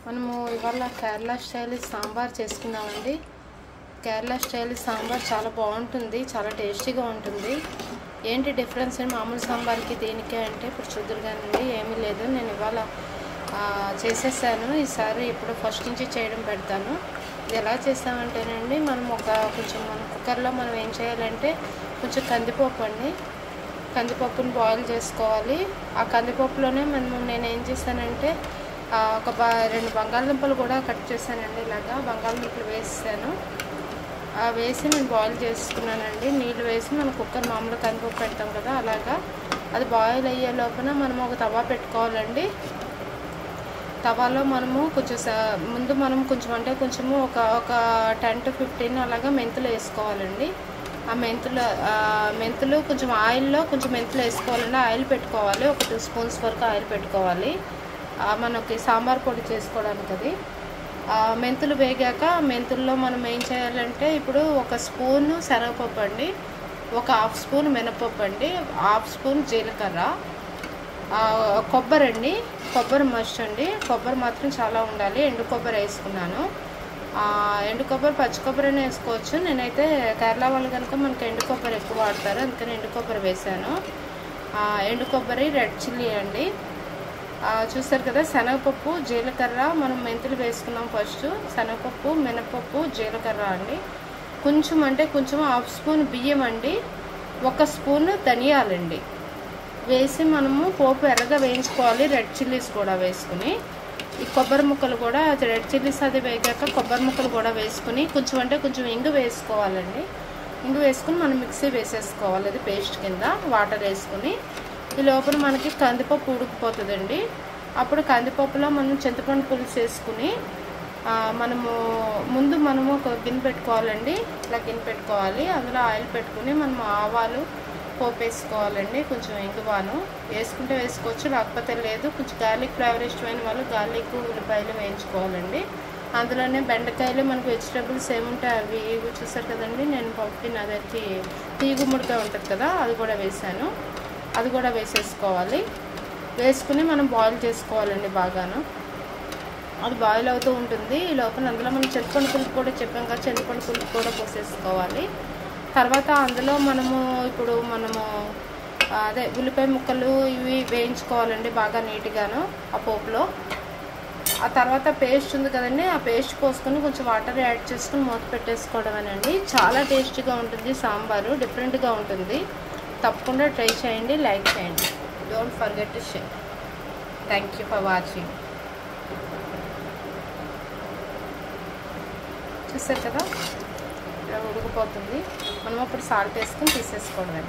మనము ఇవాళ కేరళ స్టైల్ సాంబార్ చేసుకుందామండి. కేరళ స్టైల్ సాంబార్ చాలా బాగుంటుంది, చాలా టేస్టీగా ఉంటుంది. ఏంటి డిఫరెన్స్ అని మామూలు సాంబార్కి దీనికి అంటే ఇప్పుడు చూద్దురుగానండి. ఏమీ లేదు, నేను ఇవాళ చేసేసాను. ఈసారి ఇప్పుడు ఫస్ట్ నుంచి చేయడం పెడతాను. ఇది ఎలా చేస్తామంటేనండి, మనం కొంచెం మన కుక్కర్లో మనం ఏం చేయాలంటే కొంచెం కందిపప్పుని బాయిల్ చేసుకోవాలి. ఆ కందిపప్పులోనే నేను ఏం చేశానంటే రెండు బంగాళదుంపలు కూడా కట్ చేశానండి. ఇలాగా బంగాళదుంపలు వేసాను. వేసి నేను బాయిల్ చేసుకున్నానండి. నీళ్ళు వేసి మనం కుక్కర్ మామూలుగా కందిపప్పు పెడతాం కదా, అలాగా అది బాయిల్ అయ్యే లోపల మనం ఒక తవా పెట్టుకోవాలండి. తవాలో మనము ముందు మనం కొంచెము ఒక 10 to 15 అలాగా మెంతులు వేసుకోవాలండి. ఆ మెంతులు కొంచెం ఆయిల్లో మెంతులు వేసుకోవాలండి. ఆయిల్ పెట్టుకోవాలి, ఒక 2 స్పూన్స్ వరకు ఆయిల్ పెట్టుకోవాలి మనకి సాంబార్ పొడి చేసుకోవడానికి. అది మెంతులు వేగాక మెంతుల్లో మనం ఏం చేయాలంటే ఇప్పుడు 1 స్పూన్ శనగపప్పు అండి, ఒక 1/2 స్పూన్ మినపప్పు అండి, 1/2 స్పూన్ జీలకర్ర, కొబ్బరి అండి, కొబ్బరి మస్ట్ అండి. కొబ్బరి మాత్రం చాలా ఉండాలి. ఎండు కొబ్బరి వేసుకున్నాను. ఎండు కొబ్బరి పచ్చి కొబ్బరి అయినా వేసుకోవచ్చు. నేనైతే కేరళ వాళ్ళు కనుక మనకి ఎండు కొబ్బరి ఎక్కువ వాడతారు, అందుకని ఎండు కొబ్బరి వేసాను. ఎండు కొబ్బరి, రెడ్ చిల్లీ అండి. చూస్తారు కదా, శనగపప్పు, జీలకర్ర, మనం మెంతులు వేసుకున్నాం ఫస్ట్. శనగపప్పు, మినపప్పు, జీలకర్ర అండి. కొంచెం 1/2 స్పూన్ బియ్యం అండి, 1 స్పూన్ ధనియాలండి వేసి మనము పోపు ఎర్రగా వేయించుకోవాలి. రెడ్ చిల్లీస్ కూడా వేసుకుని, ఈ కొబ్బరి ముక్కలు కూడా రెడ్ చిల్లీస్ అది వేగాక కొబ్బరి ముక్కలు కూడా వేసుకుని కొంచెం ఇంగు వేసుకోవాలండి. ఇంగు వేసుకుని మనం మిక్సీ వేసేసుకోవాలి, అది పేస్ట్ కింద వాటర్ వేసుకుని. ఈ లోపల మనకి కందిపప్పు ఉడికిపోతుందండి. అప్పుడు కందిపప్పులో మనం చింతపండు పులుసు వేసుకుని మనము ఒక గిన్నె పెట్టుకోవాలండి. ఇలా గిన్నె పెట్టుకోవాలి, అందులో ఆయిల్ పెట్టుకుని మనం ఆవాలు పోపు వేసుకోవాలండి. కొంచెం ఇంగువాను వేసుకుంటే వేసుకోవచ్చు, లేకపోతే లేదు. కొంచెం గార్లిక్ ఫ్లేవర్ ఇష్టమైన వాళ్ళు గార్లిక్, ఉల్లిపాయలు వేయించుకోవాలండి. అందులోనే బెండకాయలు, మనకు వెజిటేబుల్స్ ఏముంటాయి అవి చూసారు కదండి. నేను పంపిన అదైతే తీగుముడిగా ఉంటుంది కదా, అది కూడా వేసాను. అది కూడా వేసేసుకోవాలి. వేసుకుని మనం బాయిల్ చేసుకోవాలండి బాగాను. అది బాయిల్ అవుతూ ఉంటుంది. ఈ లోపల అందులో మనం చింతపండు పులుపు కూడా చెప్పాం కదా, చింతపండు పులుపు కూడా పోసేసుకోవాలి. తర్వాత అందులో మనము అదే ఉల్లిపాయ ముక్కలు ఇవి వేయించుకోవాలండి బాగా నీట్గాను ఆ పోపులో. ఆ తర్వాత పేస్ట్ ఉంది కదండి, ఆ పేస్ట్ పోసుకొని కొంచెం వాటర్ యాడ్ చేసుకుని మూత పెట్టేసుకోవడమేనండి. చాలా టేస్టీగా ఉంటుంది సాంబారు, డిఫరెంట్గా ఉంటుంది. తప్పకుండా ట్రై చేయండి, లైక్ చేయండి. Don't forget to share. Thank you for watching. చూసారు కదా, ఇలా ఉడికిపోతుంది. మనం అప్పుడు సాల్ట్ వేసుకొని తీసేసుకోవడమే.